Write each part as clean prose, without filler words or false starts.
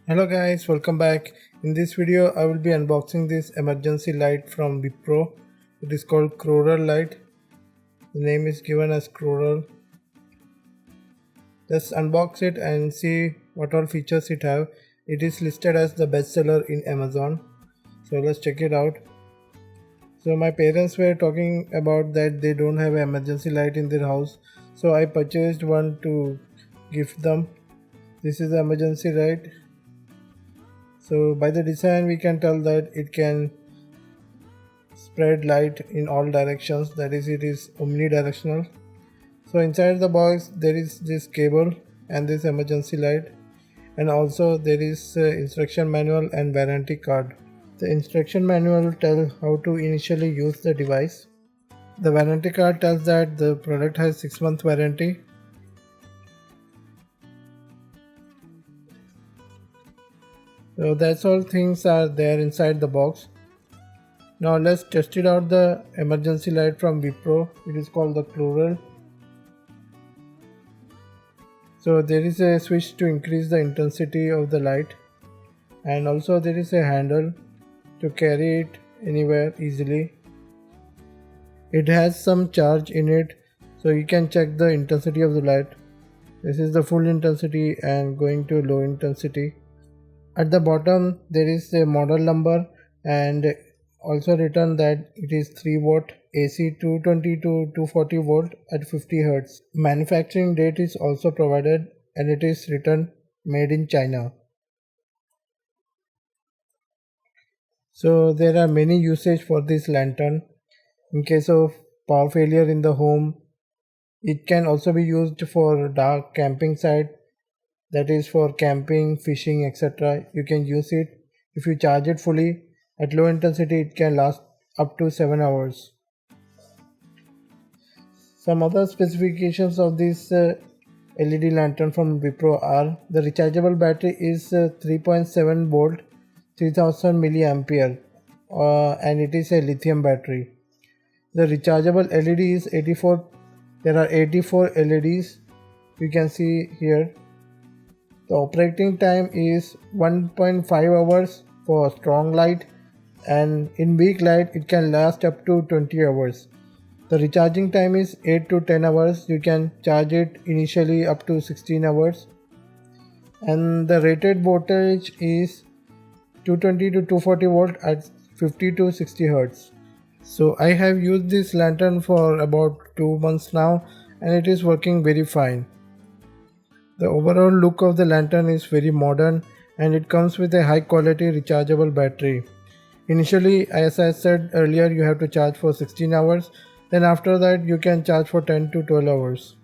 Hello guys, welcome back. In this video I will be unboxing this emergency light from Wipro. It is called Crural light. The name is given as Crural. Let's unbox it and see what all features it have. It is listed as the bestseller in Amazon. So let's check it out. So my parents were talking about that they don't have an emergency light in their house. So I purchased one to gift them. This is the emergency light. So by the design we can tell that it can spread light in all directions, that is, it is omnidirectional. So inside the box there is this cable and this emergency light, and also there is instruction manual and warranty card. The instruction manual tells how to initially use the device. The warranty card tells that the product has 6 months warranty. So that's all things are there inside the box. Now let's test it out, the emergency light from Wipro. It is called the Crural. So there is a switch to increase the intensity of the light, and also there is a handle to carry it anywhere easily. It has some charge in it, so you can check the intensity of the light. This is the full intensity and going to low intensity. At the bottom there is a model number and also written that it is 3 watt AC 220 to 240 volt at 50 Hz. Manufacturing date is also provided and it is written made in China. So there are many usage for this lantern. In case of power failure in the home, it can also be used for dark camping site, that is for camping, fishing, etc. You can use it. If you charge it fully at low intensity, it can last up to 7 hours. Some other specifications of this LED lantern from Wipro are: the rechargeable battery is 3.7 volt 3000 milliampere and it is a lithium battery. The rechargeable LED is 84. There are 84 LEDs, you can see here. The operating time is 1.5 hours for strong light, and in weak light it can last up to 20 hours. The recharging time is 8 to 10 hours. You can charge it initially up to 16 hours. And the rated voltage is 220 to 240 volt at 50 to 60 Hz. So I have used this lantern for about 2 months now and it is working very fine. The overall look of the lantern is very modern and it comes with a high quality rechargeable battery. Initially, as I said earlier, you have to charge for 16 hours. Then after that you can charge for 10 to 12 hours.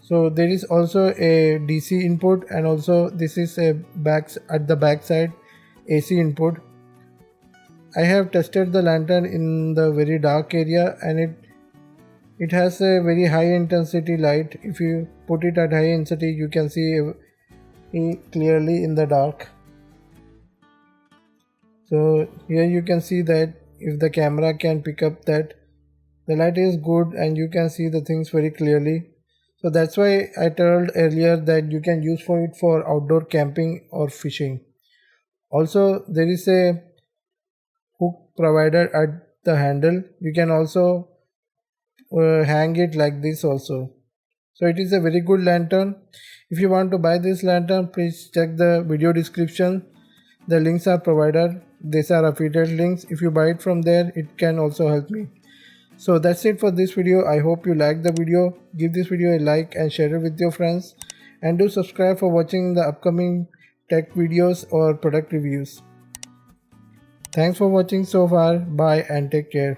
So there is also a DC input, and also this is a at the back side AC input. I have tested the lantern in the very dark area and it has a very high intensity light. If you put it at high intensity, you can see clearly in the dark. So here you can see that if the camera can pick up that the light is good and you can see the things very clearly. So that's why I told earlier that you can use for it for outdoor camping or fishing. Also there is a hook provided at the handle. You can also hang it like this also. So it is a very good lantern. If you want to buy this lantern, please check the video description. The links are provided. These are affiliate links. If you buy it from there, it can also help me. So that's it for this video. I hope you liked the video. Give this video a like and share it with your friends, and do subscribe for watching the upcoming tech videos or product reviews. Thanks for watching so far. Bye and take care.